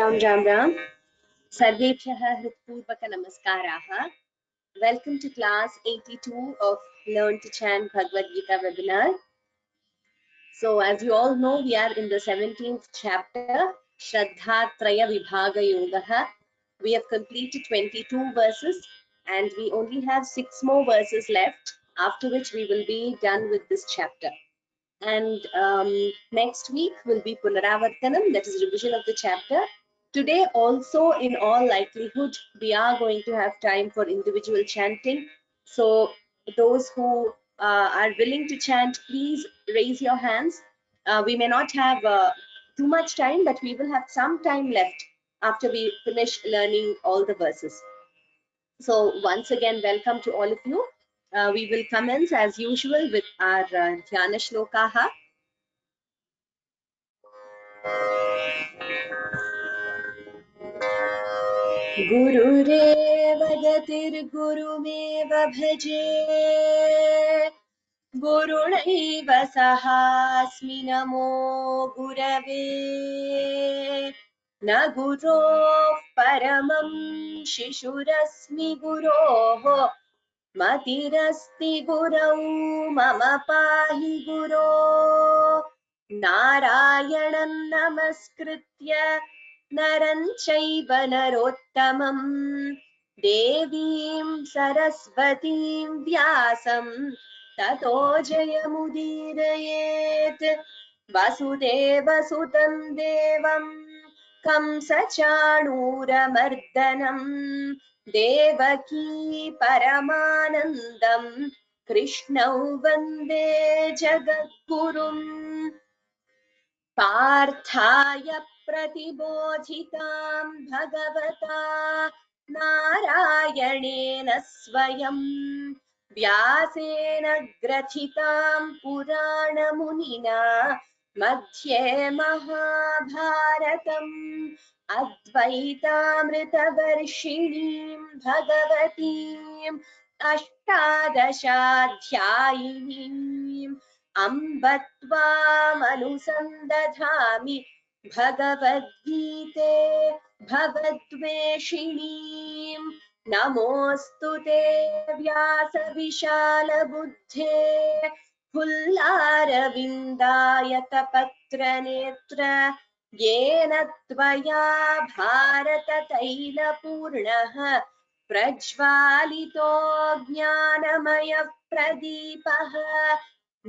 Ram Ram Ram. Sarvebhyah Hritpurvaka Namaskaraha. Welcome to class 82 of Learn to Chant Bhagavad Gita webinar. So as you all know, we are in the 17th chapter, Shraddha Traya Vibhaga Yogaha. We have completed 22 verses and we only have 6 more verses left, after which we will be done with this chapter. And next week will be Punaravartanam, that is revision of the chapter. Today also, in all likelihood, we are going to have time for individual chanting. So those who are willing to chant, please raise your hands. We may not have too much time, but we will have some time left after we finish learning all the verses. So once again, welcome to all of you. We will commence as usual with our Dhyana Shlokaha. गुरुरेव गतिर्गुरुमेव भजे गुरुणैव सहास्मि नमो गुरवे न गुरोः परमं शिशुरस्मि गुरोः मतिरस्ति गुरौ मम पाहि गुरो नारायणं नमस्कृत्य नरं चैव नरोत्तमं देवीं सरस्वतीं व्यासं ततो जयमुदीरयेत् वसुदेवसुतं देवं कंसचाणूरमर्दनं देवकी परमानन्दं कृष्णौ वन्दे जगद्गुरुम् पार्थाय प्रतिबोधितां भगवता नारायणेन स्वयं व्यासेन ग्रथितां पुराणमुनिना मध्ये महाभारतम् अद्वैतामृतवर्षिणीं भगवतीम् अष्टादशाध्यायिनीम् अम्ब त्वामनुसन्दधामि भगवद्गीते भवद्वेषिणीम् नमोऽस्तु ते व्यासविशालबुद्धे फुल्लारविन्दायतपत्रनेत्र येन त्वया भारततैलपूर्णः प्रज्वालितो ज्ञानमयः प्रदीपः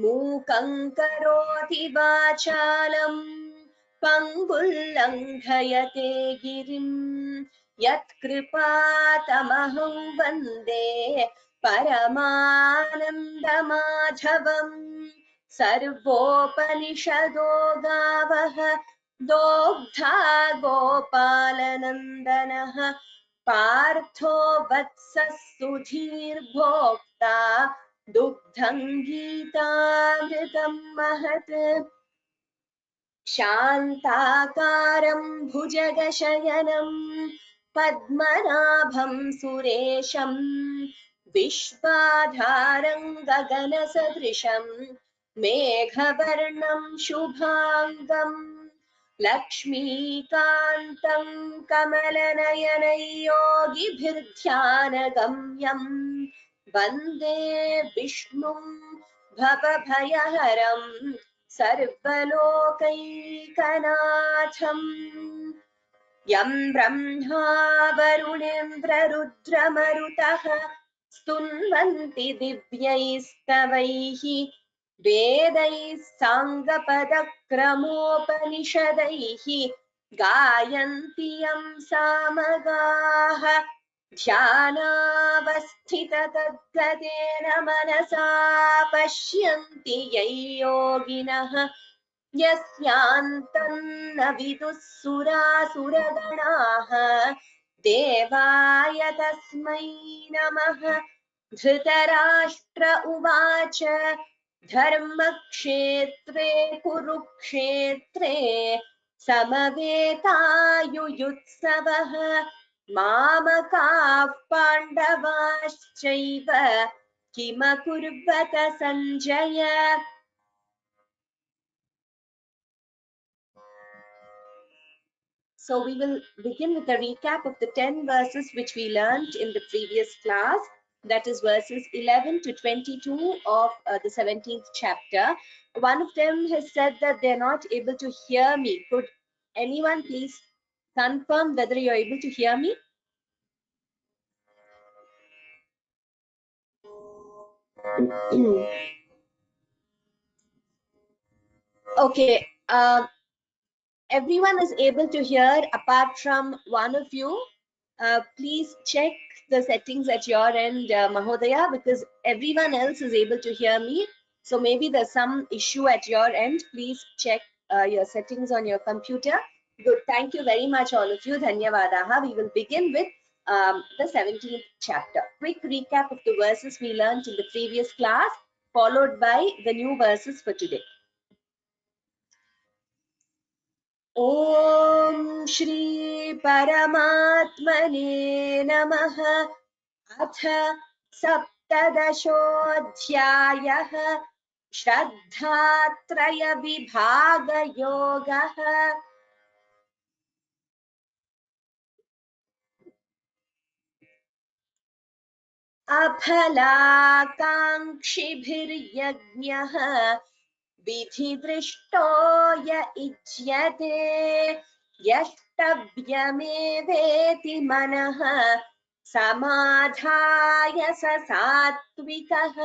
मूकं करोति वाचालं पङ्गुल्लङ्घयते गिरिं यत्कृपातमहं वन्दे परमानन्दमाधवम् सर्वोपनिषदो गावः दोग्धा गोपालनन्दनः पार्थो वत्सः सुधीर्भोक्ता दुग्धं गीतामृतं महत् शान्ताकारं भुजगशयनं पद्मनाभं सुरेशं विश्वाधारं गगनसदृशं मेघवर्णं शुभाङ्गं लक्ष्मीकान्तं कमलनयनं योगिभिर्ध्यानगम्यम् वन्दे विष्णुं भवभयहरं सर्वलोकैकनाथम् यं ब्रह्मा वरुणेन्द्ररुद्रमरुतः स्तुन्वन्ति दिव्यैस्तवैः वेदैः साङ्गपदक्रमोपनिषदैः गायन्ति यं सामगाः ध्यानावस्थिततद्गतेन मनसा पश्यन्ति यै योगिनः यस्यान्तं न विदुः सुरासुरगणाः देवाय तस्मै नमः धृतराष्ट्र उवाच धर्मक्षेत्रे कुरुक्षेत्रे समवेतायुयुत्सवः मामकाः पाण्डवाश्चैव किमकुर्वत Sanjaya So we will begin with a recap of the 10 verses which we learned in the previous class. That is verses 11 to 22 of the 17th chapter. One of them has said that they're not able to hear me. Could anyone please confirm whether you're able to hear me? Okay. Everyone is able to hear apart from one of you. Please check the settings at your end, Mahodaya, because everyone else is able to hear me. So maybe there's some issue at your end. Please check your settings on your computer. Good. Thank you very much, all of you. Dhanyavadaha. We will begin with the 17th chapter. Quick recap of the verses we learned in the previous class, followed by the new verses for today. ॐ श्री परमात्मने नमः। अथ सप्तदशोऽध्यायः श्रद्धात्रयविभागयोगः। अफलाकाङ्क्षिभिर्यज्ञः विधिदृष्टो य इज्यते यष्टव्यमेवेति मनः समाधाय स सात्विकः।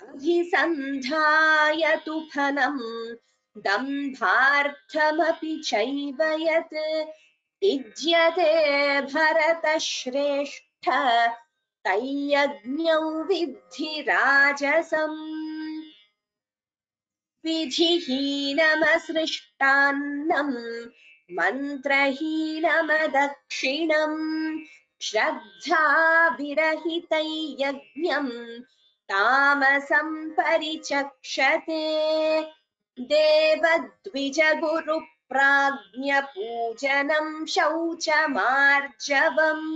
अभिसन्धाय तु फलम् दम्भार्थमपि चैव यत् इज्यते भरतश्रेष्ठ तय्यज्ञौ विद्धि राजसम्। विधिहीनमसृष्टान्नम् मन्त्रहीनमदक्षिणम् श्रद्धाविरहितं यज्ञम् तामसं परिचक्षते। देवद्विजगुरुप्राज्ञपूजनं शौचमार्जवम्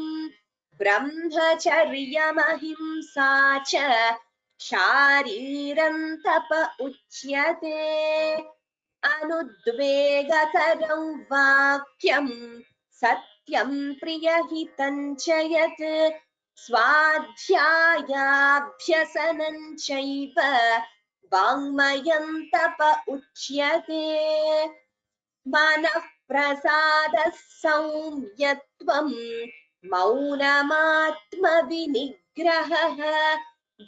ब्रह्मचर्यमहिंसा च शारीरं तप उच्यते। अनुद्वेगकरं वाक्यं सत्यं प्रियहितं च यत् स्वाध्यायाभ्यसनं चैव वाङ्मयं तप उच्यते। मनः प्रसादः सौम्यत्वं मौनमात्मविनिग्रहः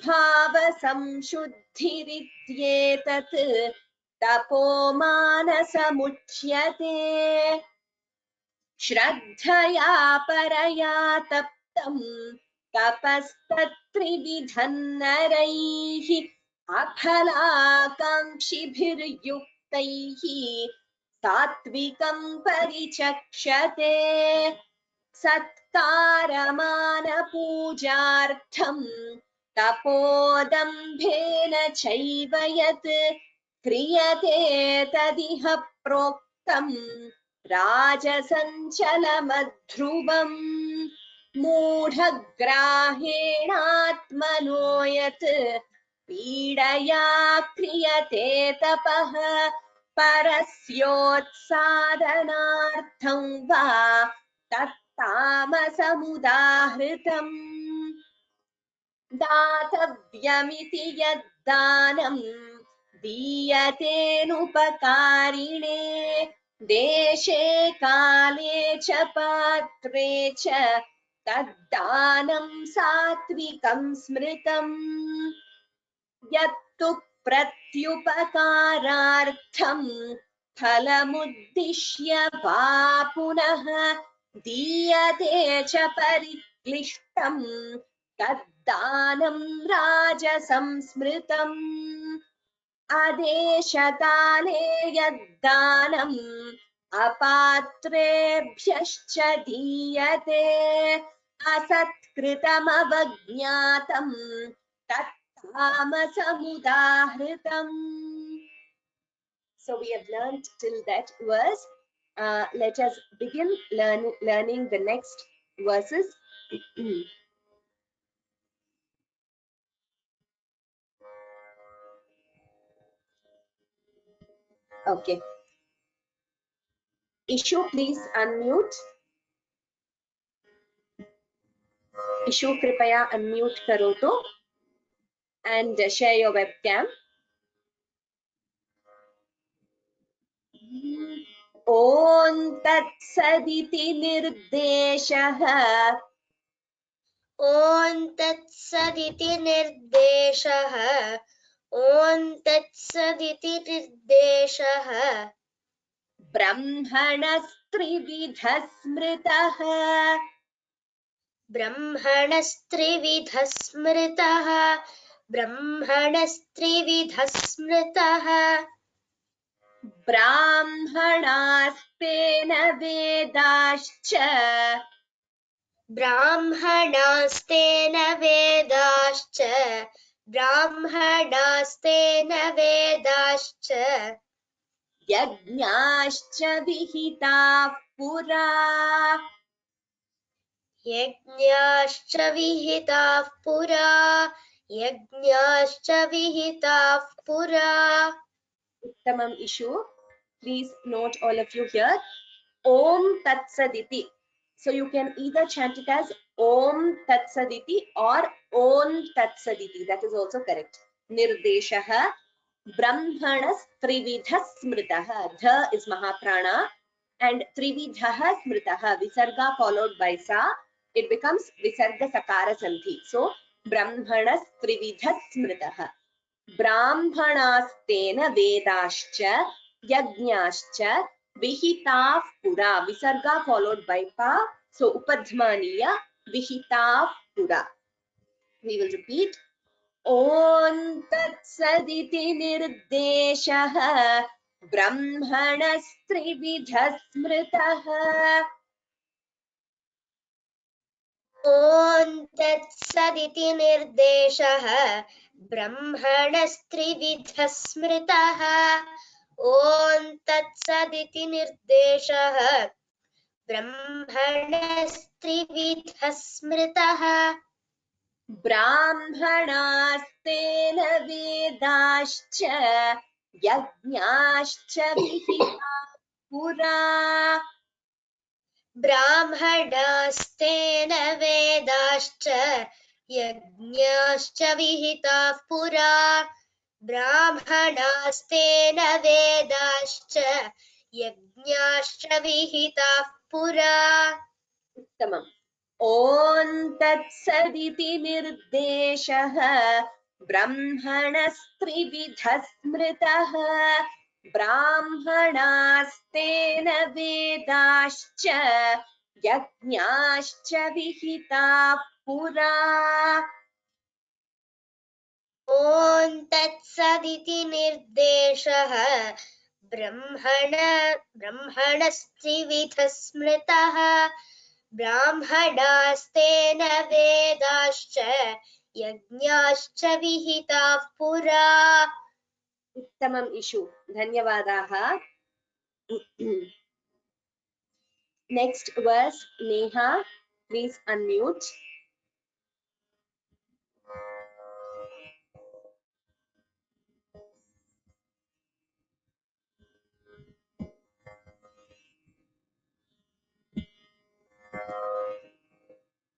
भावसंशुद्धिरित्येतत् तपो मानसमुच्यते। श्रद्धया परया तप्तं तपस्तत्त्रिविधं नरैः अफलाकाङ्क्षिभिर्युक्तैः सात्विकं परिचक्षते। सत्कारमानपूजार्थं तपोदम्भेन चैव यत् क्रियते तदिह प्रोक्तम् राजसञ्चलमध्रुवम्। मूढग्राहेणात्मनो यत् पीडया क्रियते तपः परस्योत्सादनार्थं वा तत्तामसमुदाहृतम्। दातव्यमिति यद्दानं दीयतेनुपकारिणे देशे काले च पात्रे च तद्दानं सात्विकं स्मृतम्। यत्तु प्रत्युपकारार्थं फलमुद्दिश्य वा पुनः दीयते च परिक्लिष्टं तद्दानं राजसंस्मृतम्। अदेशकाले यद्दानम् अपात्रेभ्यश्च दीयते असत्कृतमवज्ञातं तत्तामसमुदाहृतम्. So we have learned till that verse. Let us begin learning the next verses. Okay. Ishu, please unmute. Ishu, कृपया unmute करोतु and share your webcam. ॐ तत्सदिति निर्देशः ॐ तत्सदिति निर्देशः ॐ तत्सदिति निर्देशः ब्रह्मणस्त्रिविधः स्मृतः ब्रह्मणस्त्रिविधः स्मृतः ब्रह्मणस्त्रिविधः स्मृतः ब्राह्मणास्तेन वेदाश्च ब्राह्मणास्तेन वेदाश्च ब्राह्मणास्तेन वेदाश्च यज्ञाश्च विहिताः पुरा यज्ञाश्च विहिताः पुरा यज्ञाश्च विहिताः पुरा उत्तमम् issue. Please note all of you here. Om Tat Saditi. So you can either chant it as Om Tat Saditi or Om Tat Saditi. That is also correct. Nirdeshaha Brahmanas Trividha Smritaha. Dha is Mahaprana and Trividha Smritaha. Visarga followed by Sa. It becomes Visarga Sakara Sandhi. So Brahmanas Trividha Smritaha. ब्राह्मणास्तेन वेदाश्च यज्ञाश्च विहिताः पुरा. Visarga followed by pa, so upadhmaniya vihitāः पुरा. We will repeat. ॐ तत्सदिति निर्देशः ब्रह्मणस्त्रिविधः स्मृतः ॐ तत्सदिति निर्देशः ब्रह्मणस्त्रिविधः स्मृतः ॐ तत्सदिति निर्देशः ब्रह्मणस्त्रिविधः स्मृतः ब्राह्मणास्तेन वेदाश्च यज्ञाश्च विहिताः पुरा ब्राह्मणास्तेन वेदाश्च यज्ञाश्च विहिताः पुरा ब्राह्मणास्तेन वेदाश्च यज्ञाश्च विहिताः पुरा उत्तमम् ॐ तत्सदिति निर्देशः ब्रह्मणस्त्रिविधः स्मृतः ब्राह्मणास्तेन वेदाश्च यज्ञाश्च विहिताः पुरा ॐ तत्सदिति निर्देशः ब्रह्मणस्त्रिविधः स्मृतः ब्राह्मणास्तेन वेदाश्च यज्ञाश्च विहिताः पुरा उत्तमम् इषु धन्यवादाः Next verse Neha, please unmute.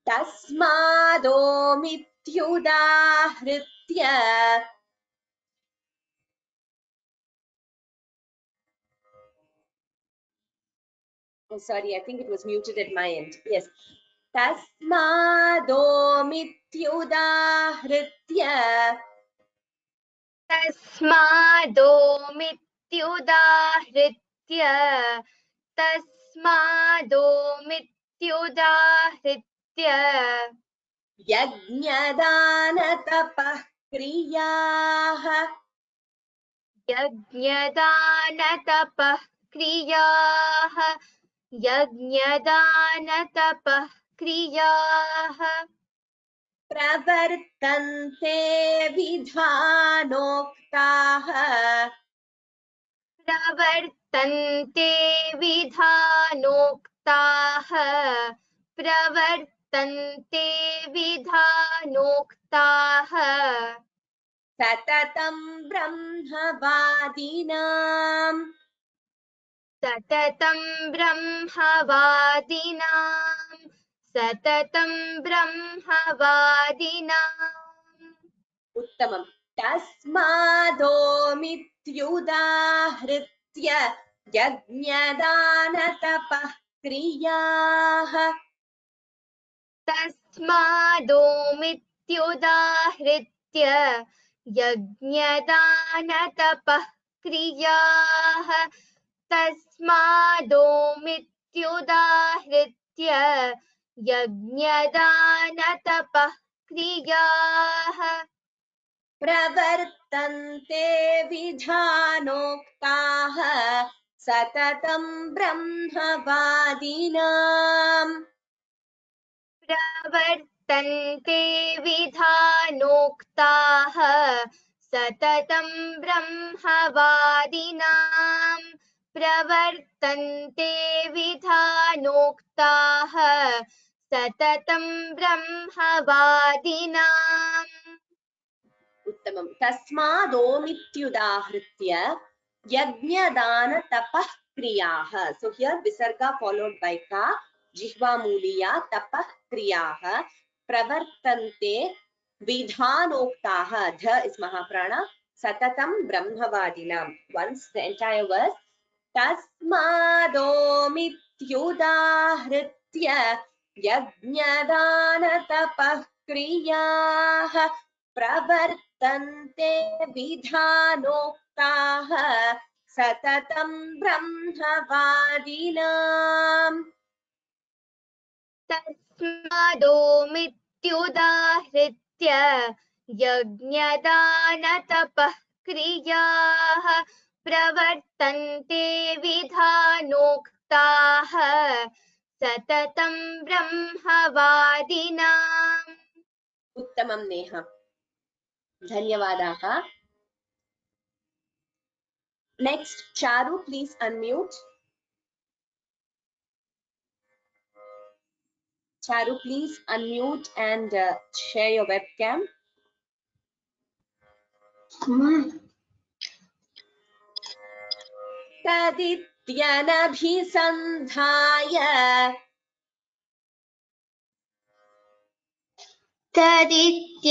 तस्मादोमित्युदाहृत्य oh sorry, I think it was muted at my end. Yes. तस्मादोमित्युदाहृत्य तस्मादोमित्युदाहृत्य तस्मादोमित्युदाहृत्य यज्ञदानतपः क्रियाः यज्ञदानतपः क्रियाः यज्ञदानतपः क्रियाः प्रवर्तन्ते विधानोक्ताः प्रवर्तन्ते विधानोक्ताः प्रवर्तन्ते विधानोक्ताः सततं ब्रह्मवादिनाम् सततं ब्रह्मवादिनां सततं ब्रह्मवादिनाम् उत्तमम् तस्मादोमित्युदाहृत्य यज्ञदानतपः क्रियाः तस्मादोमित्युदाहृत्य यज्ञदानतपः क्रियाः तस्मादोमित्युदाहृत्य यज्ञदानतपः क्रियाः प्रवर्तन्ते विधानोक्ताः सततं ब्रह्मवादिनाम् प्रवर्तन्ते विधानोक्ताः सततं ब्रह्मवादिनां प्रवर्तन्ते विधानोक्ताः सततं ब्रह्मवादिनाम् उत्तमम् तस्मादोमित्युदाहृत्य यज्ञदानतपः क्रियाः so here visarga followed by ka jihva मूलीया तपः क्रियाः प्रवर्तन्ते विधानोक्ताः ध is महाप्राणा सततं ब्रह्मवादिनां once the entire verse तस्मादोमित्युदाहृत्य यज्ञदानतपः क्रियाः प्रवर्तन्ते विधानोक्ताः सततं ब्रह्मवादिनाम् तस्मादोमित्युदाहृत्य यज्ञदानतपः क्रियाः प्रवर्तन्ते विधानोक्ताः सततं ब्रह्मवादिनाम् उत्तमं नेहा धन्यवादाः next charu please unmute charu please unmute and share your webcam तदित्यनभिसन्धाय तदित्यनभिसन्धाय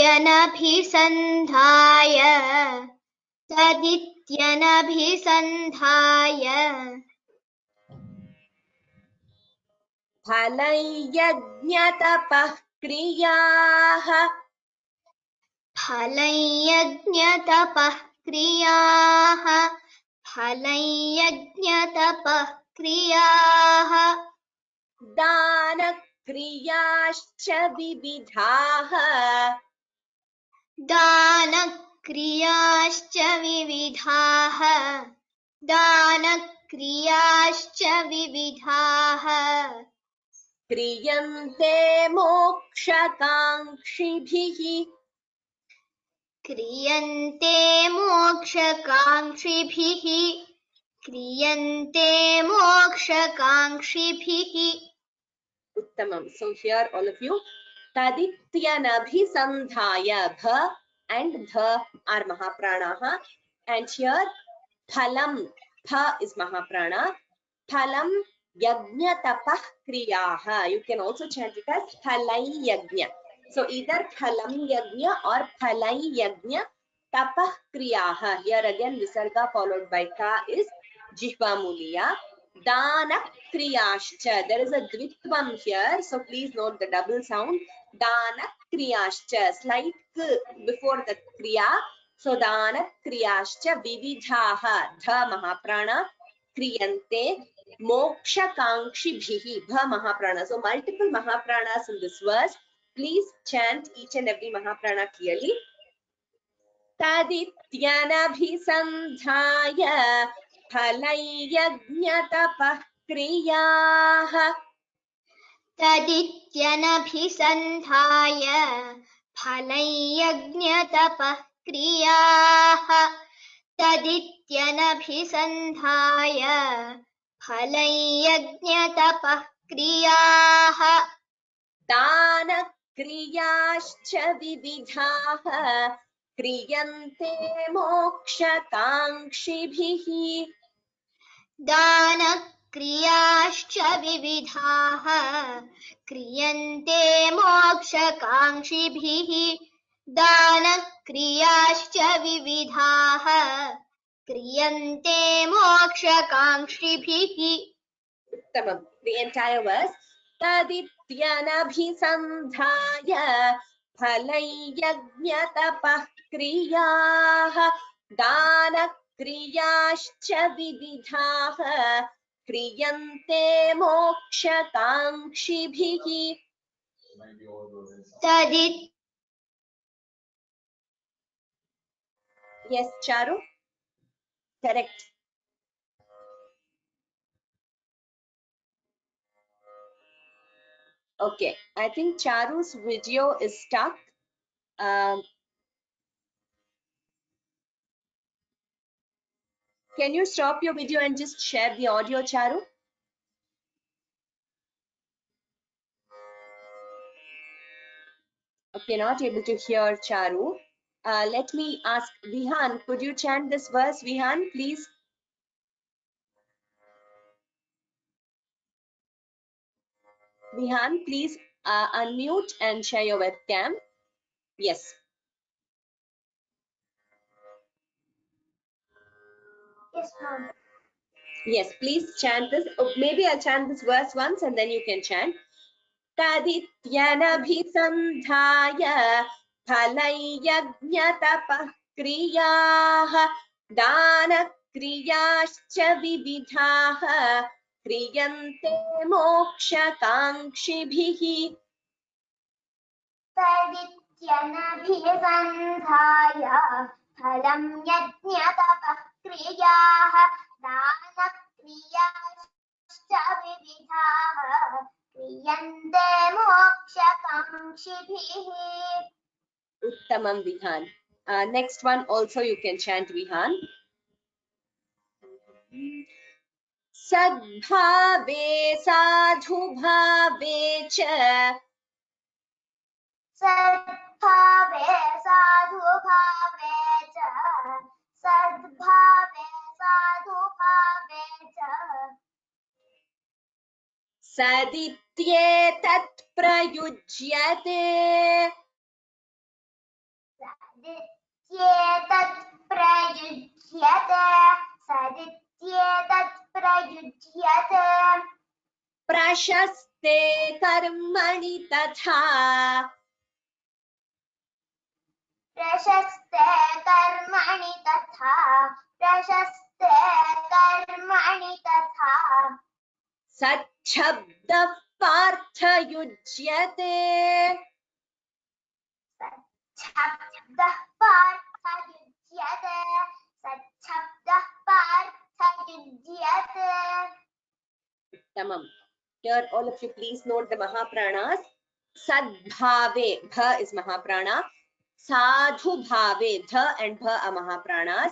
फलयज्ञतपः क्रियाः फलयज्ञतपः क्रियाः फलयज्ञतपः क्रियाः दानक्रियाश्च विविधाः दानक्रियाश्च विविधाः दानक्रियाश्च विविधाः क्रियन्ते मोक्षकाङ्क्षिभिः क्रियन्ते मोक्षकाङ्क्षिभिः क्रियन्ते मोक्षकाङ्क्षिभिः उत्तमम् so here all of you tadityanabhisandhaya bha and dha are mahapranaha and here phalam pha is mahaprana phalam yajna tapah kriyaha you can also chant it as phalai yajna so either phalam yajna or phalai yajna tapah kriyaha here again visarga followed by ka is jihva muliya dana kriyascha there is a dvitvam here so please note the double sound dana kriyascha slight k before the kriya so dana kriyascha vividhaha dha mahaprana kriyante mokshakankshibhihi bha mahaprana so multiple mahapranas in this verse please chant each and every mahaprana clearly तदित्यनभिसन्धाय फलयज्ञतपः क्रियाः तदित्यनभिसन्धाय फलयज्ञतपः क्रियाः तदित्यनभिसन्धाय फलयज्ञतपः क्रियाः दानक्रियाश्च विविधाः क्रियन्ते मोक्षकाङ्क्षिभिः दानक्रियाश्च विविधाः क्रियन्ते मोक्षकाङ्क्षिभिः दानक्रियाश्च विविधाः क्रियन्ते मोक्षकाङ्क्षिभिः Uttamam. The entire verse. Tadityanabhisandhaya phalayyajñatapah kriyah dana kriyascha vividhaha kriyante moksha kankshibhihi. तदित् Yes, Charu? Correct. Okay, I think Charu's video is stuck. Can you stop your video and just share the audio, Charu? Okay, not able to hear Charu. Let me ask Vihan, could you chant this verse, Vihan, please? Vihan, please unmute and share your webcam. Yes. Yes, ma'am. Yes, please chant this. Oh, maybe I'll chant this verse once and then you can chant. Tadityanabhisandhaya phalayyajñatapah kriyaah dana kriyascha vividhaah kriyante moksha kankshibhihi. तदित्यनभिसन्धाय फलं यज्ञतपः क्रियाः दानक्रियाश्च विविधाः क्रियन्ते मोक्षकाङ्क्षिभिः Uttamam, Vihan. Next one also you can chant, Vihan. Sadbhave sadhubhave cha सद्भावे साधुभावे च सद्भावे साधुभावे च sadityetat prayujyate सदित्येतत् प्रयुज्यते सदित्येतत् प्रयुज्यते prashaste karmani tatha प्रशस्ते कर्मणि तथा प्रशस्ते कर्मणि तथा sachabdah parthayujyate सच्छब्दः पार्थयुज्यते सच्छब्दः पार्थयुज्यते Tamam. Here all of you please note the Mahapranas. Sadbhave, bha is Mahaprana. Sadhu bhave, dha and bha are Mahapranas.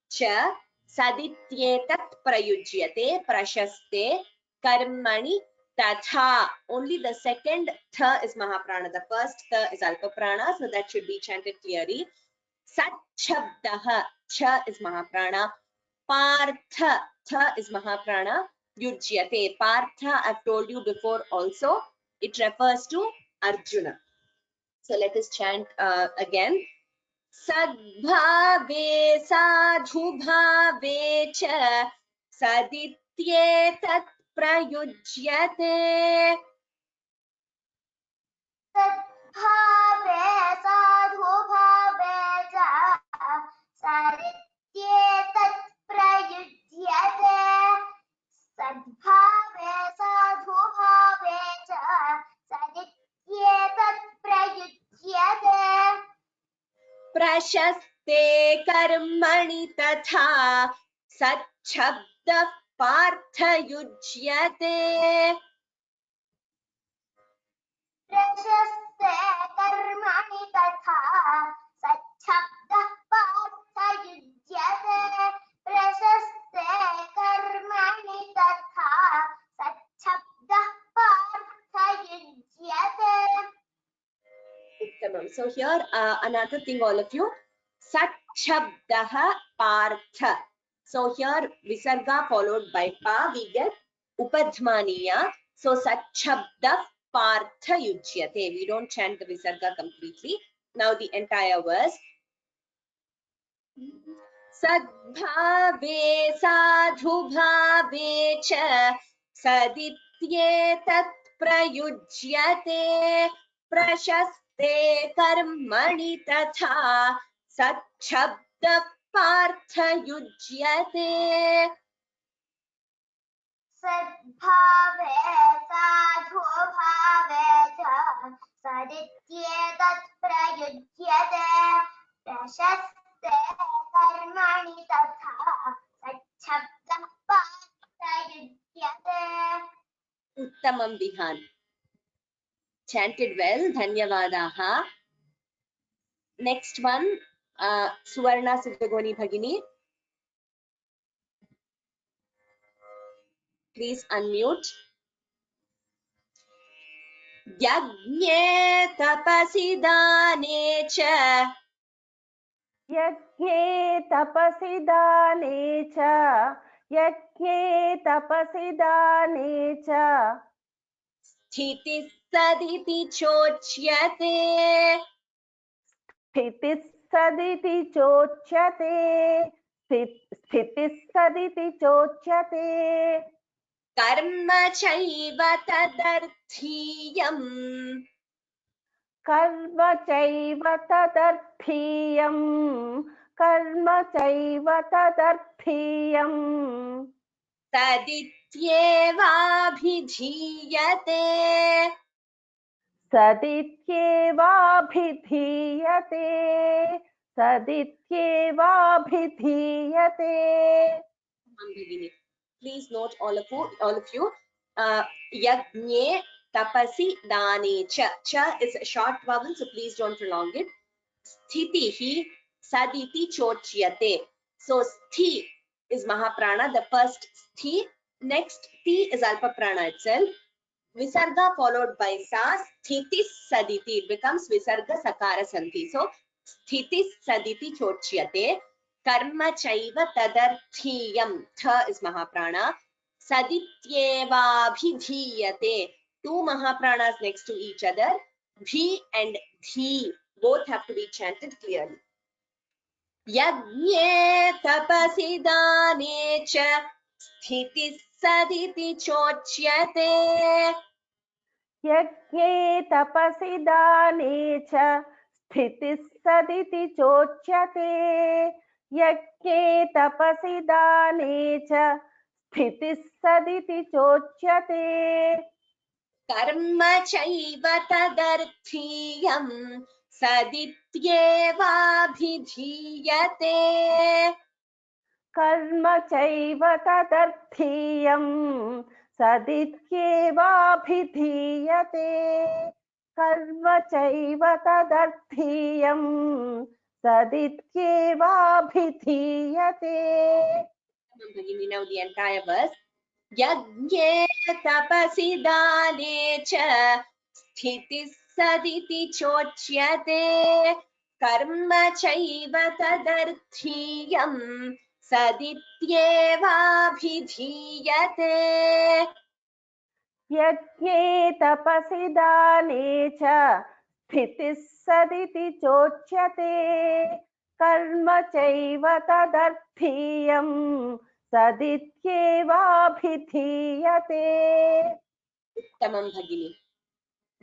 Cha sadityetat prayujyate prashaste karmani tatha. Only the second tha is Mahaprana. The first tha is Alpaprana, so that should be chanted clearly. Sachabdah, cha is Mahaprana. Partha, tha is Mahaprana. Yujyate. Partha, I've told you before also, it refers to Arjuna. So let us chant again. Sadbhave sadhubhave cha sadityetat prayujyate. सद्भावे साधुभावे च सदित्येतत् प्रयुज्यते सद्भावे साधुभावे च सदित्येतत् प्रयुज्यते प्रशस्ते कर्मणि तथा सच्छब्दः पार्थयुज्यते. प्रशस्ते कर्मणि तथा सच्छब्दः पार्थयुज्यते प्रशस्ते कर्मणि तथा सच्छब्दः पार्थयुज्यते Uttamam. So here another thing all of you. Sachabdah partha. So here visarga followed by pa, we get upadhmaniya. So sachabda partha yujyate. We don't chant the visarga completely. Now the entire verse. सद्भावे साधुभावे च सदित्येतत् प्रयुज्यते प्रशस्ते कर्मणि तथा सच्छब्दः पार्थयुज्यते सद्भावे साधुभावे च सदित्येतत् प्रयुज्यते प्रशस्ते कर्मणि तथा सच्छब्दः पार्थयुज्यते उत्तमं Vihaan. Chanted well. Dhanyavadaha. Next one, Suvarna Sudagoni Bhagini. Please unmute. यज्ञे तपसि दाने च यज्ञे तपसि दाने च यज्ञे तपसि दाने च स्थितिः सदिति चोच्यते स्थितिः सदिति चोच्यते स्थितिः सदिति चोच्यते कर्म चैव तदर्थीयम् कर्म चैव तदर्थीयम् कर्म चैव तदर्थीयम् तदित्येवाभिधीयते सदित्येवाभिधीयते सदित्येवाभिधीयते Bhagini. Please note all of you. Yajne tapasi dane cha. Cha is a short vowel, so please don't prolong it. Sthitihi saditi chochyate. So sthi is mahaprana, the first sthi. Next ti is alpa prana itself. Visarga followed by sa, sthitis saditi. It becomes visarga sakara santi. So sthitis saditi chochyate. Karma chaiva tadarthiyam. Tha is mahaprana. Sadityevabhidhiyate. Two mahapranas next to each other. Bhi and dhi. Both have to be chanted clearly. यज्ञे तपसि दाने च स्थितिः सदिति चोच्यते यज्ञे तपसि दाने च स्थितिः सदिति चोच्यते यज्ञे तपसि दाने च स्थितिः सदिति चोच्यते कर्म चैव तदर्थीयम् सदित्येवाभिधीयते कर्म चैव तदर्थीयम् सदित्येवाभिधीयते कर्म चैव तदर्थीयम् सदित्येवाभिधीयते. Now the entire verse. यज्ञे तपसि दाने च स्थितिः सदिति चोच्यते कर्म चैव तदर्थीयम् सदित्येवाभिधीयते यज्ञे तपसि दाने च स्थितिः सदिति चोच्यते कर्म चैव तदर्थीयम् सदित्येवाभिधीयते. उत्तमं भगिनी.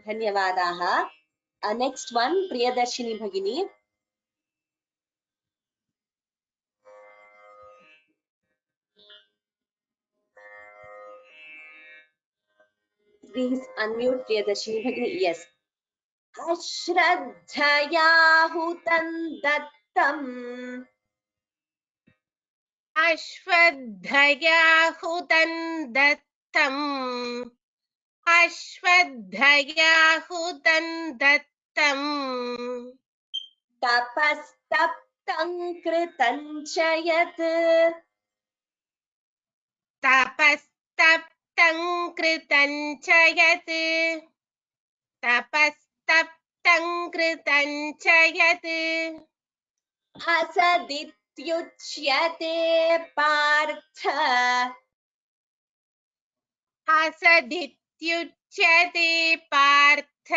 धन्यवादाः. Next one, Priyadarshini Bhagini. Please unmute Priyadarshini Bhagini. Yes. अश्रद्धया हुतं दत्तम् अश्वत्थया हुतं दत्तम् अश्वत्थया हुतं दत्तम् तपस्तप्तं कृतं च यत् तपस्तप्तं कृतं च यत् तपस्तप्तं कृतं च यत् असदित्येवाभिधीयते असदित्युच्यते पार्थ असदित्युच्यते पार्थ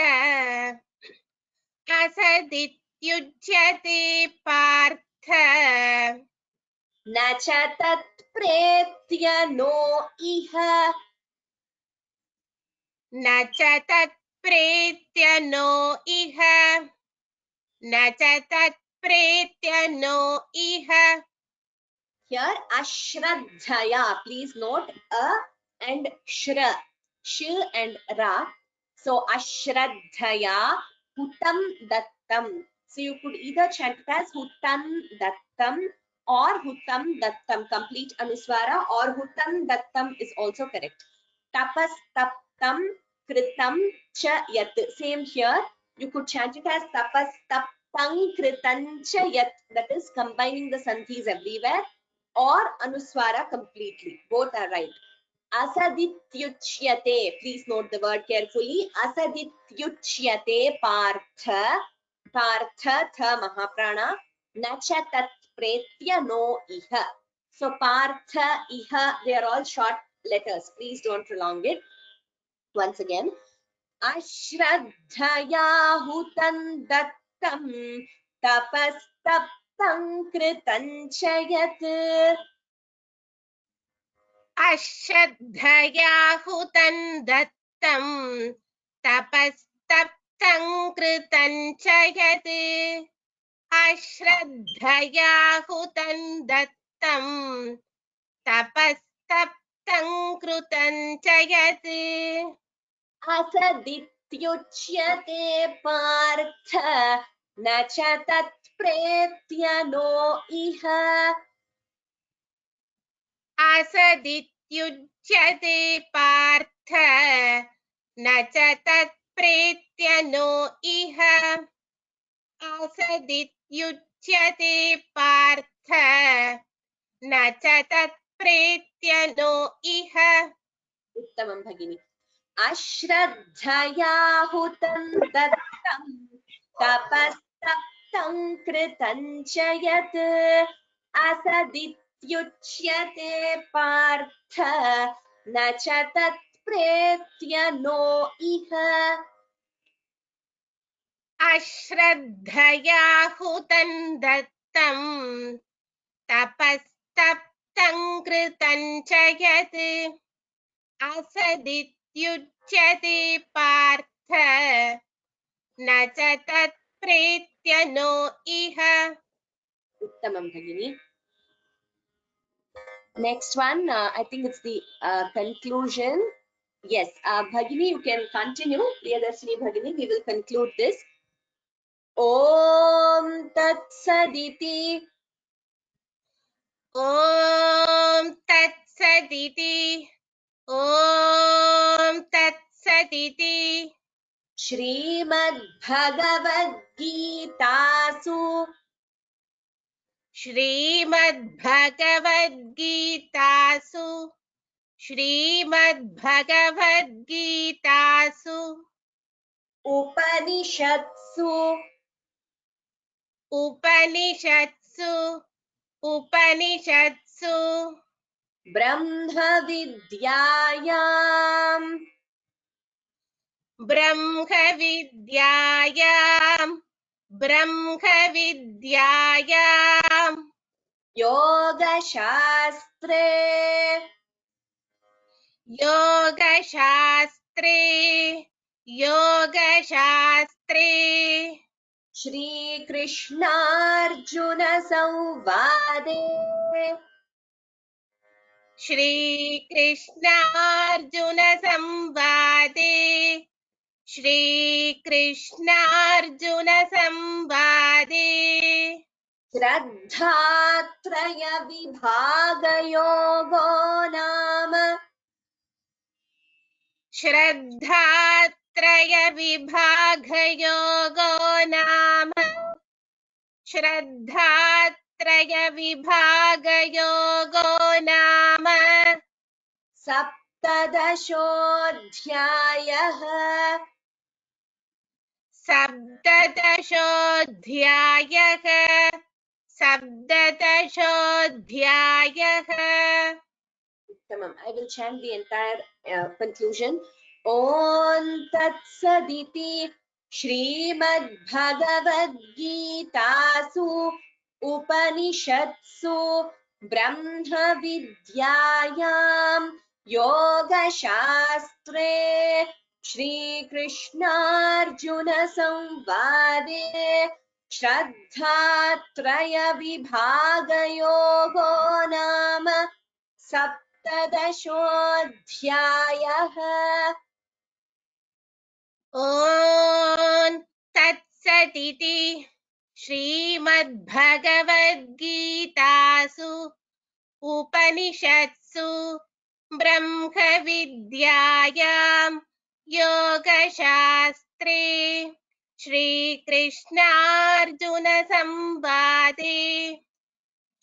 असदित्युच्यते पार्थ न च तत्प्रेत्य नो इह न च तत्प्रेत्य नो इह न च तत्प्रेत्य नो इह here ashraddhaya, please note a and shra, sh and ra, so ashraddhaya hutam dattam, so you could either chant it as hutam dattam or hutam dattam, complete anuswara, or hutam dattam is also correct. Tapas taptam kritam cha yat, same here, you could chant it as tapas taptam kritam cha yat, that is combining the sandhis everywhere, or anuswara completely, both are right. Asadityuchyate, please note the word carefully, asadityuchyate partha, partha tha mahaprana, nacha tat pretya no iha, so partha iha, they are all short letters, please don't prolong it. Once again, ashraddhaya hutam dattam tapastaptam kritam chayat. अश्रद्धया हुतं दत्तं तपस्तप्तं कृतं च यत् अश्रद्धया हुतं दत्तं तपस्तप्तं कृतं च यत् असदित्युच्यते पार्थ न च तत्प्रेत्य नो इह असदित्युच्यते पार्थ न च तत्प्रेत्य नो इह असदित्युच्यते पार्थ न च तत्प्रेत्य नो इह उत्तमं भगिनी. अश्रद्धया हुतं दत्तं तपस्तप्तं कृतं च यत् असदित्युच्यते पार्थ न च तत्प्रेत्य नो इह. अश्रद्धया हुतं दत्तं तपस्तप्तं कृतं च यत् असदित्युच्यते पार्थ न च तत्प्रेत्य नो इह उत्तमं भगिनी. Next one, I think it's the conclusion. Yes, Bhagini, you can continue. Priyadarshini Bhagini, we will conclude this. Om Tat Saditi. ॐ तत्सदिति ॐ तत्सदिति श्रीमद्भगवद्गीतासु श्रीमद्भगवद्गीतासु श्रीमद्भगवद्गीतासु उपनिषत्सु उपनिषत्सु उपनिषत्सु ब्रह्मविद्यायां ब्रह्मविद्यायां योगशास्त्रे योगशास्त्रे योगशास्त्रे श्रीकृष्णार्जुनसंवादे श्रीकृष्णार्जुनसंवादे श्रीकृष्णार्जुनसंवादे श्रद्धात्रयविभागयोगो नाम श्रद्धात्रयविभागयोगो नाम श्रद्धात्रयविभागयोगो नाम सप्तदशोऽध्यायः सप्तदशोऽध्यायः सप्तदशोऽध्यायः Tamam. I will chant the entire conclusion. Om Tat Saditi Shrimad Bhagavad Gitasu Upanishatsu Brahma Vidyayam Yoga Shastre Shri Krishna Arjuna Samvade Shraddha Traya Vibhaga Yogo Nama सप्तदशोऽध्यायः ॐ तत्सदिति श्रीमद्भगवद्गीतासु उपनिषत्सु ब्रह्मविद्यायां योगशास्त्रे श्रीकृष्णार्जुनसंवादे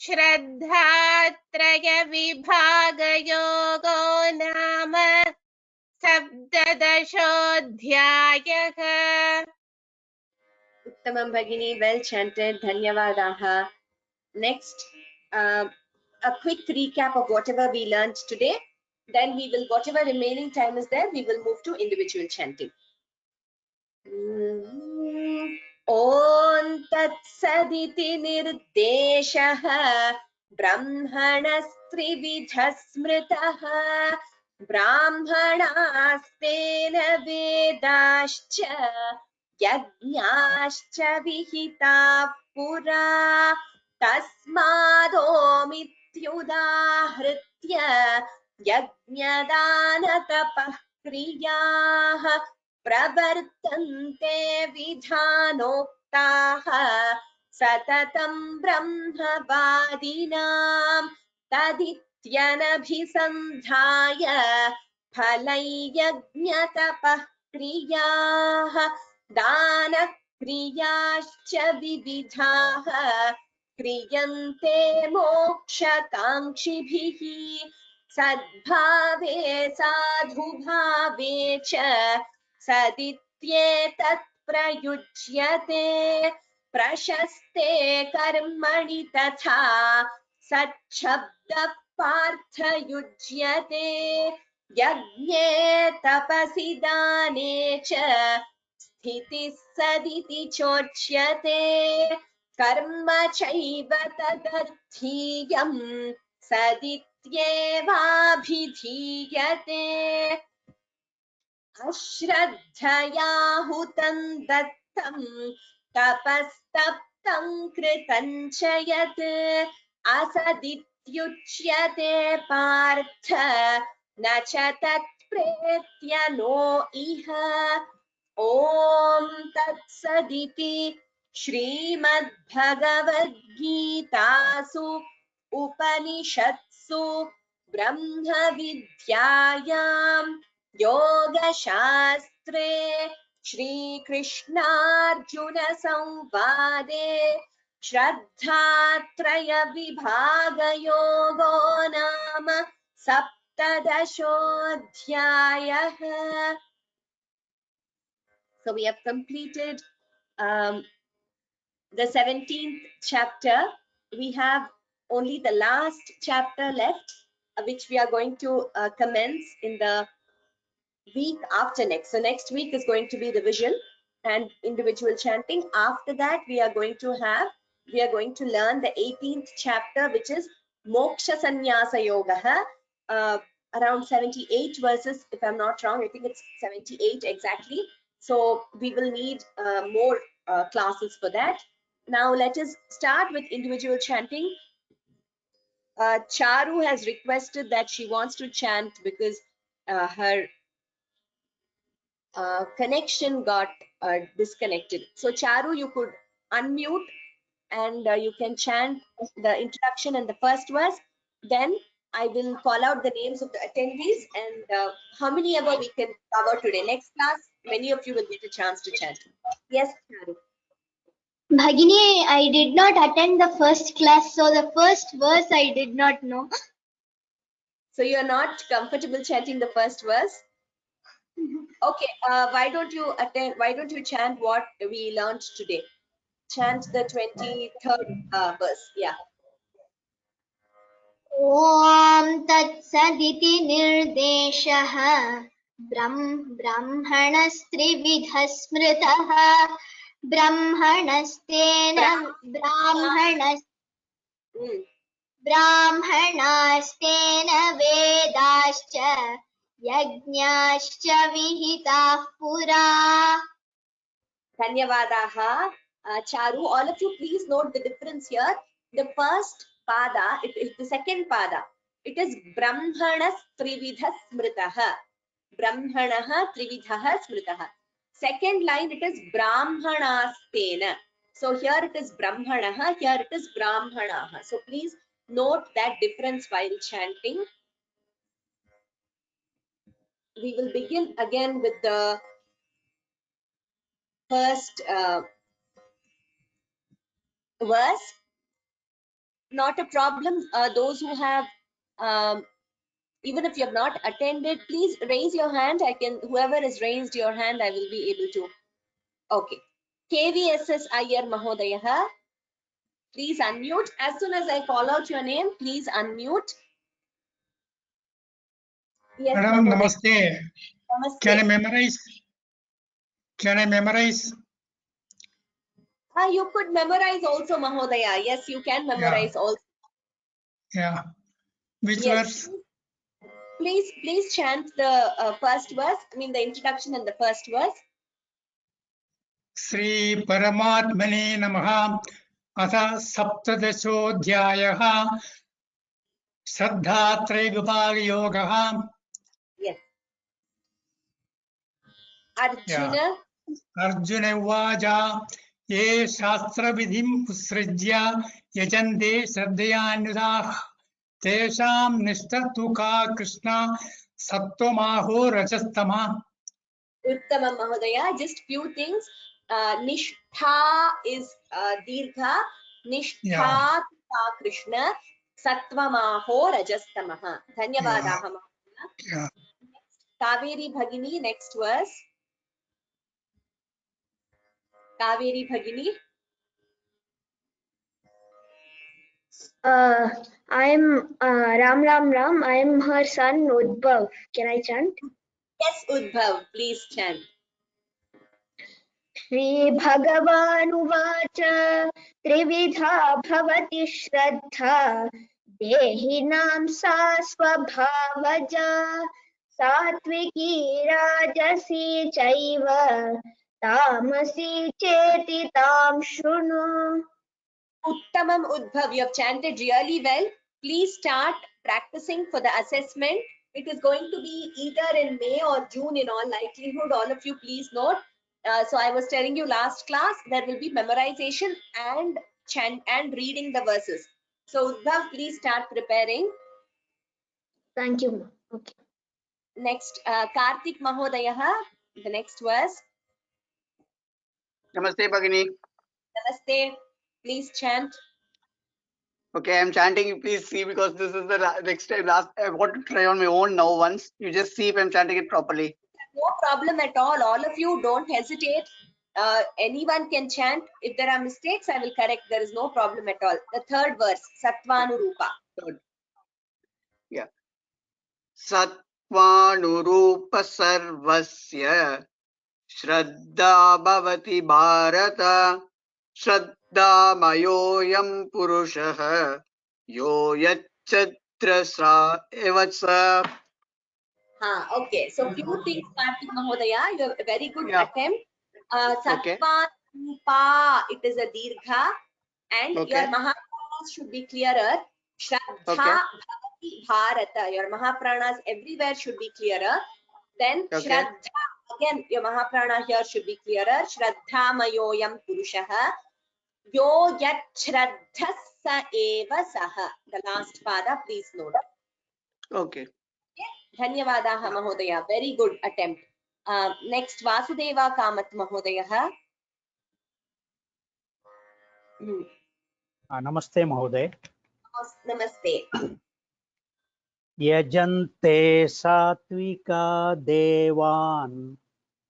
श्रद्धात्रयविभागयोगो नाम सप्तदशोऽध्यायः उत्तमं भगिनी, well chanted, धन्यवादाः. Next, a quick recap of whatever we learned today. Then we will, whatever remaining time is there, we will move to individual chanting. ॐ तत्सदिति निर्देशः ब्रह्मणस्त्रिविधः स्मृतः ब्राह्मणास्तेन वेदाश्च यज्ञाश्च विहिताः पुरा तस्मादोमित्युदाहृत्य यज्ञदानतपः क्रियाः प्रवर्तन्ते विधानोक्ताः सततं ब्रह्मवादिनां तदित्यनभिसन्धाय फलैयज्ञतपः क्रियाः दानक्रियाश्च विविधाः क्रियन्ते मोक्षकाङ्क्षिभिः सद्भावे साधुभावे च सदित्येतत् प्रयुज्यते प्रशस्ते कर्मणि तथा सच्छब्दः पार्थयुज्यते यज्ञे तपसि दाने च स्थितिः सदिति चोच्यते कर्म चैव तदर्थीयम् सदित्येवाभिधीयते अश्रद्धया हुतं दत्तं तपस्तप्तं कृतं च यत् असदित्युच्यते पार्थ न च तत्प्रेत्य नो इह ॐ तत्सदिति श्रीमद्भगवद्गीतासु उपनिषत्सु ब्रह्मविद्यायां योगशास्त्रे श्रीकृष्णार्जुनसंवादे श्रद्धात्रयविभागयोगो नाम सप्तदशोऽध्यायः. So we have completed the 17th chapter. We have only the last chapter left, which we are going to commence in the week after next. So next week is going to be revision and individual chanting. After that, we are going to learn the 18th chapter, which is Moksha Sannyasa Yoga, around 78 verses, if I'm not wrong. I think it's 78 exactly. So we will need more classes for that. Now let us start with individual chanting. Charu has requested that she wants to chant because her connection got disconnected. So Charu, you could unmute and you can chant the introduction and the first verse. Then I will call out the names of the attendees and how many ever we can cover today. Next class, many of you will get a chance to chant. Yes, Charu. Bhagini, I did not attend the first class, so the first verse I did not know. So you're not comfortable chanting the first verse? Okay, why don't you chant what we learned today? chant the 23rd verse. Yeah. ॐ तत्सदिति निर्देशः ब्रह्मणस्त्रिविधः स्मृतः ब्राह्मणस्तेन ब्राह्मणास्तेन वेदाश्च यज्ञाश्च विहिताः पुरा. Dhanyavadaha. Charu, all of you please note the difference here. The first pada, it is the second pada. It is Brahmanas Trividha Smritaha. Brahmanaha Trividha Smritaha. Second line, it is Brahmanastena. So here it is Brahmanaha, here it is Brahmanaha. So please note that difference while chanting. We will begin again with the first verse. Not a problem. Those who have, even if you have not attended, please raise your hand. Whoever has raised your hand, I will be able to. Okay. KVSS Iyer Mahodaya, please unmute. As soon as I call out your name, please unmute. Yes, Madam, Mahodaya. namaste. Namaste. Can I memorize? Can I memorize? You could memorize also, Mahodaya. Yes, you can memorize also. Yeah. Which Yes. verse? Please chant the first verse. I mean the introduction and the first verse. Sri Paramatmane Namaha. Atha Saptadashodhyayah. Shraddha Trayvipag Yogaha. Yes. Arjuna. Arjuna Vaja. Ye Shastra Vidhim Usrajya Yajante Shraddhayanyudah. Tesham Nishtatuka Krishna Sattamaho Rajastama. Uttamam Mahodaya. Just few things. Nishtha is Dirgha. Nishtha Krishna. Satvamaho Rajastamaha. Dhanyavadaha Mahodaya. Yeah. Kaveri Bhagini, next verse. Kaveri Bhagini. I'm Ram. I am her son Udbhav. Can I chant? Yes, Udbhav, please chant. श्रीभगवानुवाच त्रिविधा भवति श्रद्धा देहिनां सा स्वभावजा सात्विकी राजसी चैव तामसी चेति तां शृणु. Uttamam Udbhav, you have chanted really well. Please start practicing for the assessment. It is going to be either in May or June in all likelihood. All of you please note. So I was telling you last class, there will be memorization and chant and reading the verses. So Udbhav, please start preparing. Thank you, ma'am. Okay. Next, Karthik Mahodaya, the next verse. Namaste, Bhagini. Namaste, please chant. Okay, I'm chanting. Please see, because this is the next time. I want to try on my own now once. You just see if I'm chanting it properly. No problem at all. All of you don't hesitate. Anyone can chant. If there are mistakes, I will correct. There is no problem at all. The third verse, Sattvanurupa. Third. Yeah. Sattvanurupa sarvasya Shraddha bhavati bharata Shraddha mayoyam purushah Yo yachchatra evatsa. Okay. So few things, Karthik Mahodaya. You have a very good Yeah. attempt. Okay. Sattvanurupa, it is a dirgha. And Okay. your Mahapranas should be clearer. Shraddha Okay. bhavati bharata. Your Mahapranas everywhere should be clearer. Then Okay. Shraddha, again your Mahaprana here should be clearer. Shraddha mayoyam purushah. Yo yat shraddha sa eva saha. The last pada, please note. Okay. Dhanyavadaha Mahodaya. Very good attempt. Next, Vasudeva Kamath Mahodaya. नमस्ते महोदय. Namaste. यजन्ते सात्विका देवान्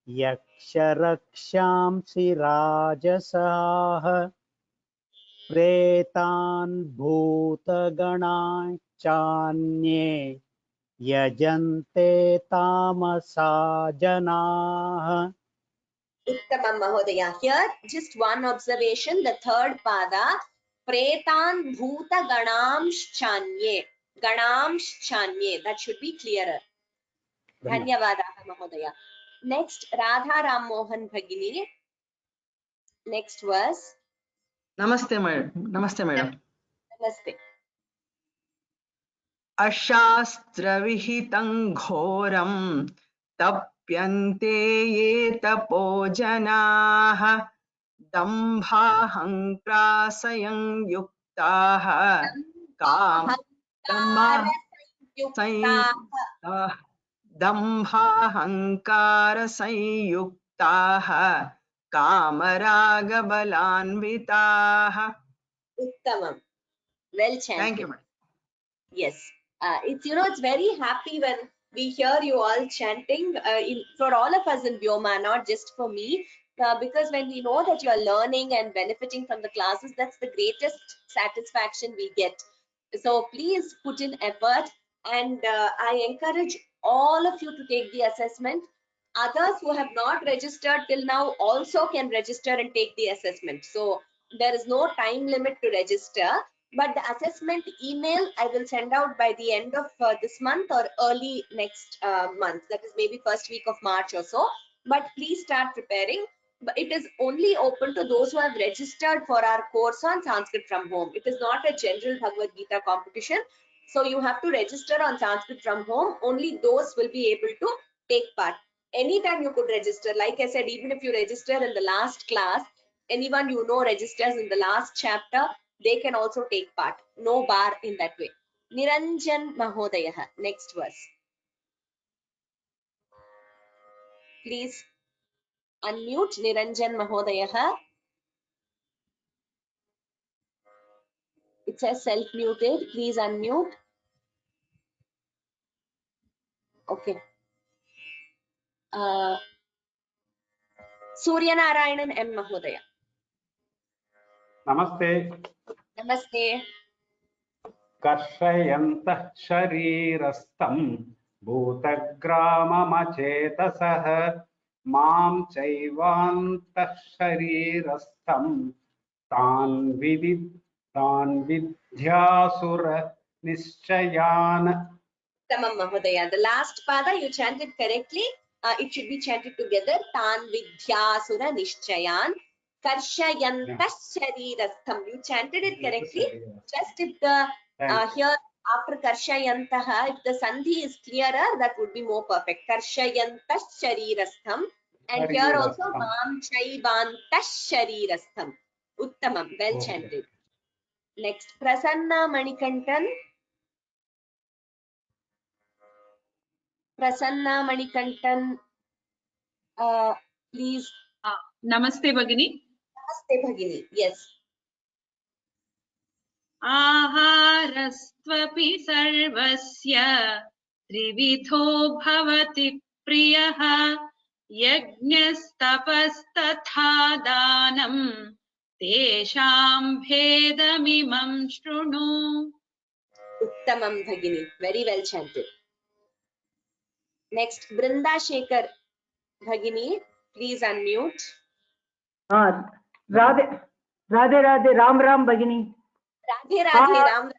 यक्षरक्षांसि राजसाः प्रेतान् भूतगणाश्चान्ये यजन्ते तामसा जनाः. Uttamam Mahodaya. Here, just one observation. The third pada, Pretan Bhuta Ganamshchanye. Ganamshchanye. That should be clearer. Dhanyavadaha Mahodaya. Next, Radha Ram Mohan Bhagini. Next verse. Namaste, madam. Namaste, madam. Namaste. अशास्त्रविहितं घोरं तप्यन्ते ये तपोजनाः दम्भाहङ्क्रासयं युक्ताः दम्भाहङ्कारसंयुक्ताः कामरागबलान्विताः. Uttamam. Well chanted. Thank you, madam. Yes. It's, it's very happy when we hear you all chanting for all of us in Vyoma, not just for me, because when we know that you are learning and benefiting from the classes, that's the greatest satisfaction we get. So please put in effort, and I encourage all of you to take the assessment. Others who have not registered till now also can register and take the assessment. So there is no time limit to register. But the assessment email I will send out by the end of this month or early next month. That is maybe first week of March or so. But please start preparing. But it is only open to those who have registered for our course on Sanskrit from home. It is not a general Bhagavad Gita competition. So you have to register on Sanskrit from home. Only those will be able to take part. Anytime you could register. Like I said, even if you register in the last class, anyone you know registers in the last chapter, they can also take part. No bar in that way. Niranjan Mahodaya. Next verse. Please unmute Niranjan Mahodaya. It says self-muted. Please unmute. Okay. Surya Narayanan M. Mahodaya. Namaste. Namaste. कर्षयन्तः शरीरस्थं भूतग्राममचेतसः मां चैवान्तः शरीरस्थं तान् विद्यासुरनिश्चयान्. Tamam Mahodaya. The last pada you chanted correctly. It should be chanted together. Tan Vidhyasura Nishchayan. Karshayantas Sharirastham. You chanted it correctly. Just if the here after Karshayantaha, if the Sandhi is clearer, that would be more perfect. Karshayantas Sharirastham. And here also Mam Chaivantas Sharirastham. Uttamam. Well chanted. Next, Prasanna Manikantan. Prasanna Manikantan, please. Namaste Bhagini. Namaste Bhagini, yes. आहारस्त्वपि सर्वस्य त्रिविधो भवति प्रियः यज्ञस्तपस्तथा दानं तेषां भेदमिमं शृणु. Uttamam Bhagini, very well chanted. Next, Brinda Shekhar Bhagini, please unmute. Radhe Radhe Ram Ram Bhagini. Radhe Radhe Ram.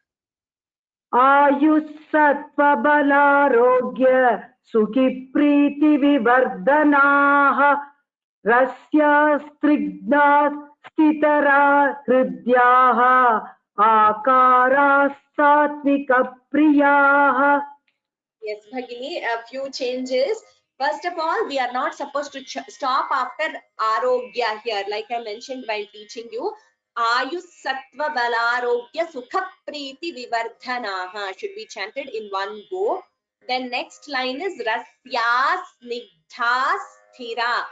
Ayussatva balarogya sukhi priti vivardhanaha rasya strigna stitara hridyaha akara satvika priyaha. Yes, Bhagini, a few changes. First of all, we are not supposed to stop after Arogya here. Like I mentioned while teaching you, Ayus Sattva Balarogya Sukha Priti Vivardhanaha should be chanted in one go. Then next line is Rasyas Nigdhas Sthira.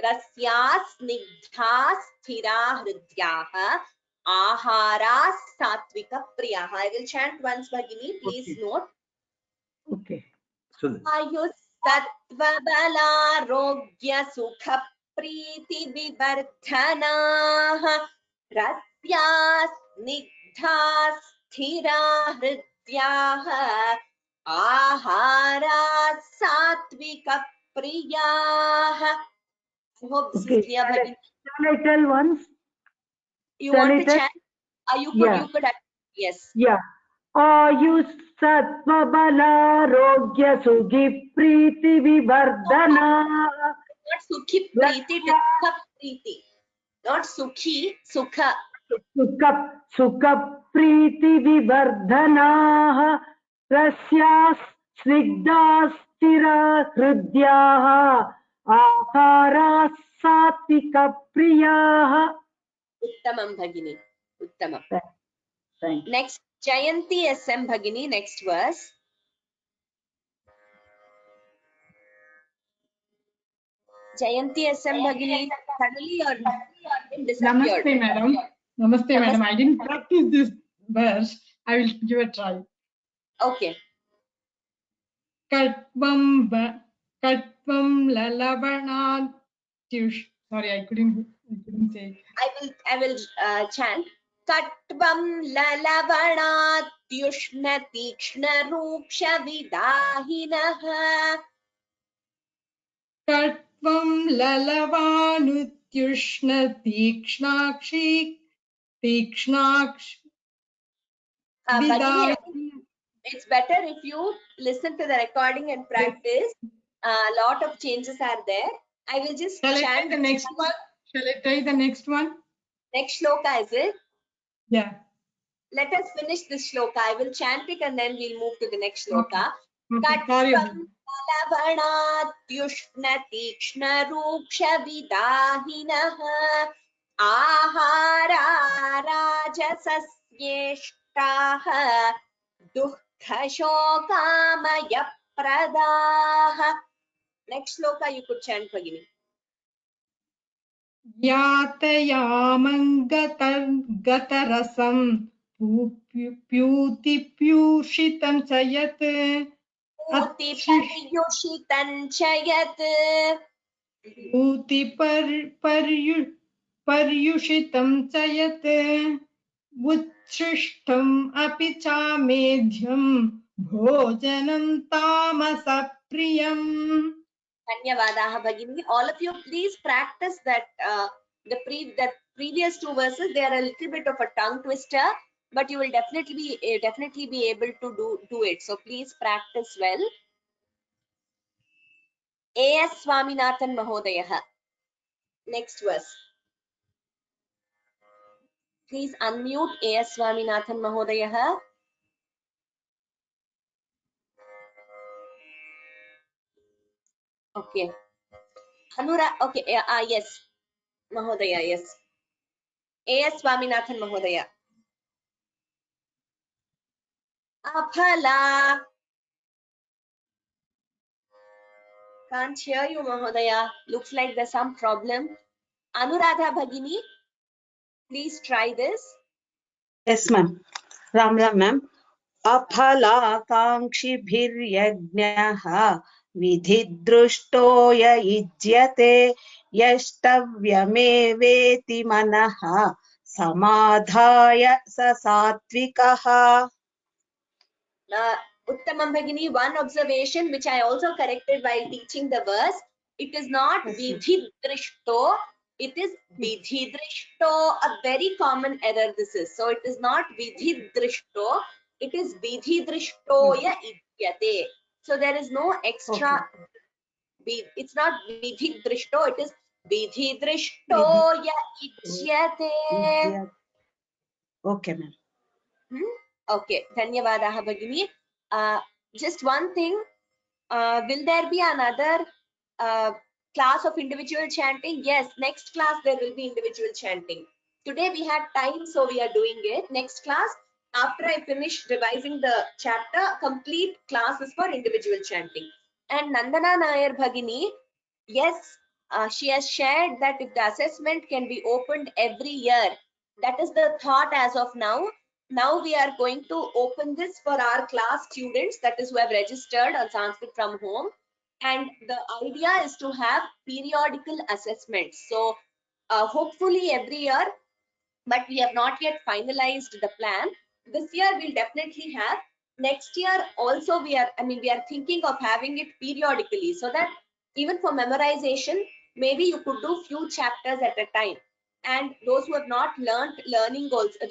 Rasyas Nigdhas Sthira Hridyaha Aharas Satvika Priyaha. I will chant once, Bhagini. Please note. Okay. Ayus सत्त्वबलारोग्य सुख प्रीति विवर्धनाः रस्या स्निग्धा स्थिरा हृद्याः आहाराः सात्विक प्रियाः. I hope this is clear, Bhagini. Shall I tell once? You Shall want I to tell? chant? You could. Yes. Yeah. Ayush sattva balarogya sukhi priti vivardhana. Not sukhi priti, it is sukha priti. Not sukhi, sukha. Sukha priti vivardhana. Rasyas snigdhas stira hridyaha. Aharas satvika priyaha. Uttamam Bhagini. Uttamam. Thank you. Next, Jayanti SM Bhagini, next verse. Jayanti SM Bhagini, suddenly or disappeared. Namaste, madam. Namaste, madam. I didn't practice this verse. I will give a try. Okay. Katvam lalavanat. Sorry, I couldn't say. I will chant. Katvam lalavanat yushna tikshna ruksha vidahinah. Katvam lalavanut-yushna tikšnakshi Bhagini, it's better if you listen to the recording and practice. A lot of changes are there. I will just Shall I chant try the next one? Shall I try the next one? Next shloka, is it? Yeah. Let us finish this shloka. I will chant it and then we'll move to the next shloka. Sorry. लवणात्युष्ण तीक्ष्ण रूक्ष विदाहिनः आहारा राजसस्येष्टाः दुःखशोकामय प्रदाः. Next shloka you could chant, Bhagini. यातयामङ्गतरसं प्यूतिप्यूषितं च यत् पूतिपर्युषितं च यत् पर्युषितं च यत् उच्छिष्टम् अपि चामेध्यं भोजनं तामसप्रियम्. Dhanyavadaha Bhagini. All of you please practice that the previous two verses. They are a little bit of a tongue twister, but you will definitely be able to do it. So please practice well. A.S. Swaminathan Mahodayah. Next verse. Please unmute A.S. Swaminathan Mahodayah. Okay. Okay. Yes. Mahodaya. Yes. A.S. Swaminathan Mahodaya. Aphala. Can't hear you, Mahodaya. Looks like there's some problem. Anuradha Bhagini, please try this. Yes, ma'am. Ram Ram, ma'am. अफलाकाङ्क्षिभिर्यज्ञः विधिदृष्टो य युज्यते यष्टव्यमेवेति मनः समाधाय स सात्विकः. Uttamam Bhagini, one observation which I also corrected while teaching the verse. It is not vidhidrishto, it is vidhidrishto. A very common error this is. So it is not vidhidrishto, it is vidhidrishto ya idyate. So there is no extra. It's not vidhidrishto, it is vidhidrishto ya idyate. Okay, ma'am. Okay, Dhanyavadaha Bhagini. Just one thing, will there be another class of individual chanting? Yes, next class there will be individual chanting. Today we had time, so we are doing it. Next class, after I finish revising the chapter, complete class is for individual chanting. And Nandana Nair Bhagini, yes, she has shared that if the assessment can be opened every year, that is the thought as of now. Now we are going to open this for our class students, that is who have registered on Sanskrit from home. And the idea is to have periodical assessments. So hopefully every year, but we have not yet finalized the plan. This year we'll definitely have. Next year also we are thinking of having it periodically, so that even for memorization, maybe you could do few chapters at a time. And those who have not learned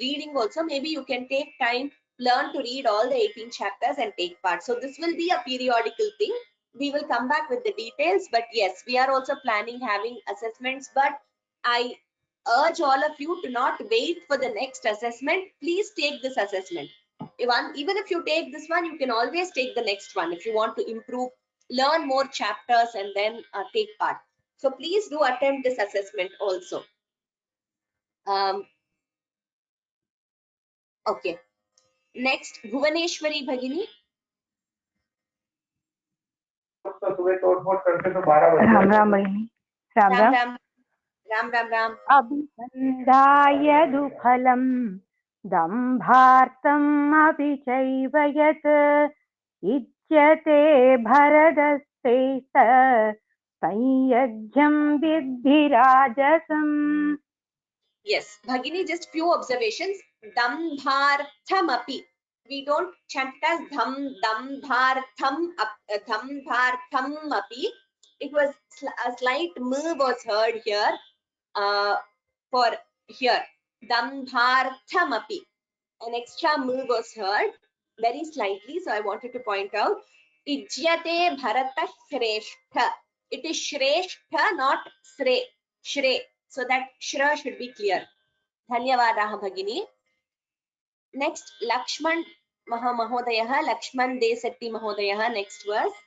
reading also, maybe you can take time, learn to read all the 18 chapters and take part. So this will be a periodical thing. We will come back with the details, but yes, we are also planning having assessments. But I urge all of you to not wait for the next assessment. Please take this assessment. Even if you take this one, you can always take the next one if you want to improve, learn more chapters and then take part. So please do attempt this assessment also. Okay. Next, Bhuvaneshwari Bhagini. Ram Ram भगिनी राम राम राम राम राम. अभिसन्धाय दुफलं दम्भार्थम् अपि चैव यत् इज्यते भरदस्ते संयज्ञं विद्धि राजसम्. Yes, Bhagini, just few observations. Dambharthamapi. We don't chant it as dambharthamapi. It was a slight m was heard here. For here, dambharthamapi. An extra m was heard very slightly. So I wanted to point out. Ijyate bharata shrestha. It is shrestha, not sre. Shre. So that shra should be clear. Dhanyavadaha Bhagini. Next, Lakshman Mahodayah, Lakshman Desetti Mahodayah. Next verse.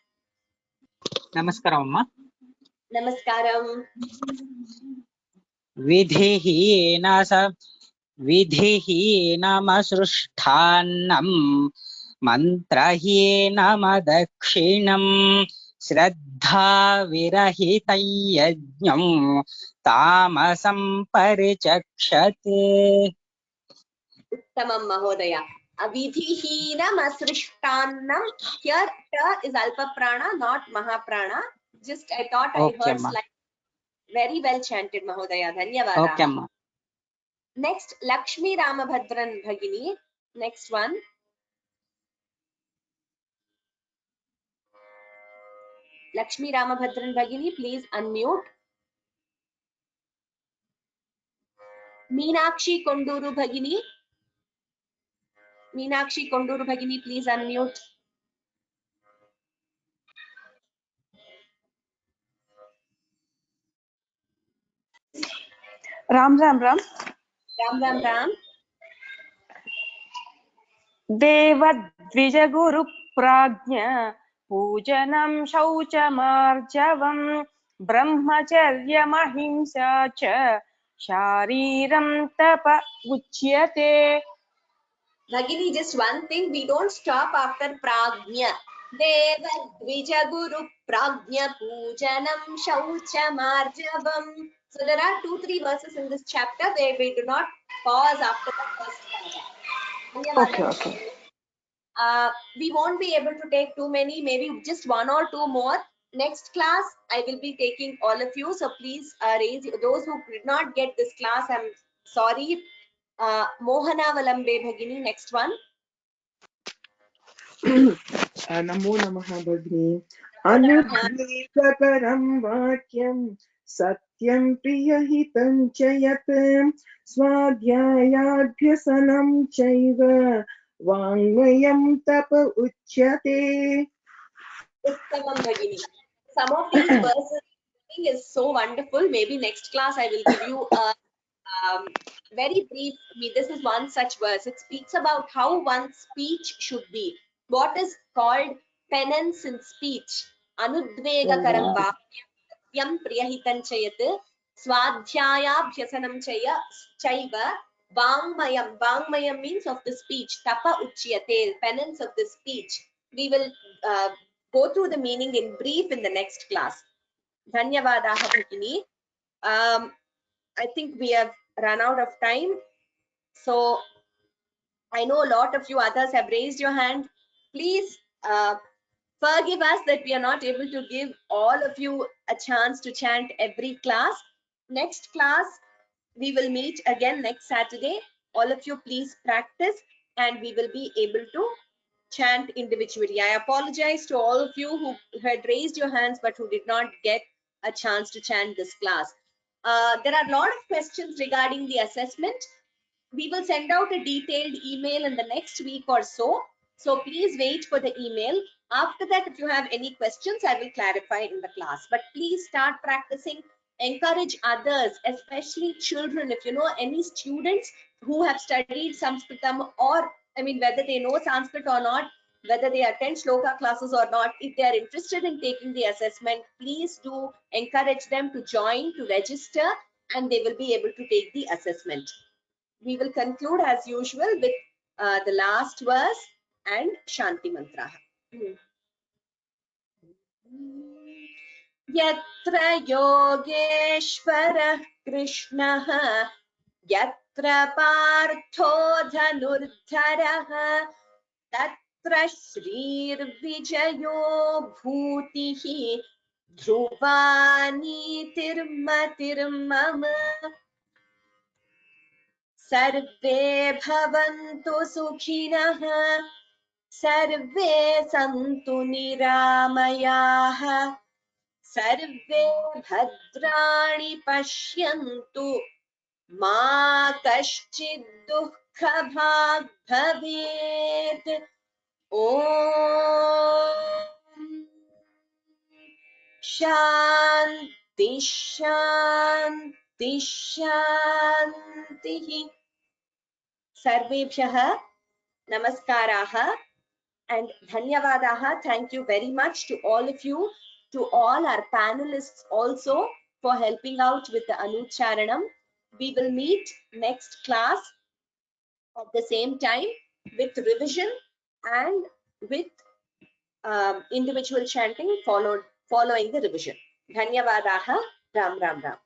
Namaskaram Amma. Namaskaram. Vidhihinamasushthannam mantrahinamadakshinam Shraddha virahitayajñam tamasam paricakshate. Uttamam Mahodaya. Avidhihinam asrishtannam. Here, ta is Alpa Prana, not Mahaprana. Just I thought I heard slightly. Very well chanted, Mahodaya. Dhanyavadaha. Okay, Ma. Next, Lakshmi Ramabhadran Bhagini. Next one. Lakshmi Ramabhadran Bhagini, please unmute. Meenakshi Konduru Bhagini. Meenakshi Konduru Bhagini, please unmute. Ram Ram Ram. Ram Ram Ram. Devadvija Guru Prajna Pujanam Shauchamarjavam Brahmacharya Mahimsa Cha Shariram Tapa Uchyate. Bhagini, just one thing, we don't stop after Prajna. Devadvija Guru Prajna Pujanam Shauchamarjavam. So there are 2-3 verses in this chapter where we do not pause after the first paragraph. Okay. We won't be able to take too many, maybe just 1 or 2 more. Next class, I will be taking all of you. So please raise those who did not get this class. I'm sorry. Mohana Valambe Bhagini, next one. Namo Namaha Bhagini. Anudvekaram Vakyam Satyam Priyahitam Chayatam Swadhyayadhyasanam Chaiva Vangmayam Tapa Uchyate. Uttamam Bhagini. Some of these verses is so wonderful. Maybe next class I will give you a very brief. This is one such verse. It speaks about how one's speech should be. What is called penance in speech. Anudvegakaram vakyam priyahitam chayat swadhyayabhyasanam chaiva vangmayam. Vangmayam means of the speech. Tapa uchyate, penance of the speech. We will go through the meaning in brief in the next class. Dhanyavadaha Bhagini. I think we have run out of time. So I know a lot of you others have raised your hand. Please, Forgive us that we are not able to give all of you a chance to chant every class. Next class, we will meet again next Saturday. All of you please practice and we will be able to chant individually. I apologize to all of you who had raised your hands but who did not get a chance to chant this class. There are a lot of questions regarding the assessment. We will send out a detailed email in the next week or so. So please wait for the email. After that, if you have any questions, I will clarify in the class. But please start practicing. Encourage others, especially children. If you know any students who have studied Sanskritam, or I mean, whether they know Sanskrit or not, whether they attend shloka classes or not, if they are interested in taking the assessment, please do encourage them to join, to register, and they will be able to take the assessment. We will conclude as usual with the last verse and Shanti Mantra. Yatra Yogeshwara Krishna Yatra Partho Dhanurdhara Tatra Shrir Vijayo Bhutihi Dhruvani Tirmatirmama Sarve Bhavantu Sukhinah Sarve Santu Niramayah Sarve Bhadrani Pashyantu Ma Kaschid Dukkha Bhag Bhavet Om Shanti Shanti Shanti. Sarvebhyah Namaskaraha and Dhanyavadaha. Thank you very much to all of you, to all our panelists also for helping out with the Anucharanam. We will meet next class at the same time with revision and with individual chanting following the revision. Dhanyavadaha. Ram Ram Ram.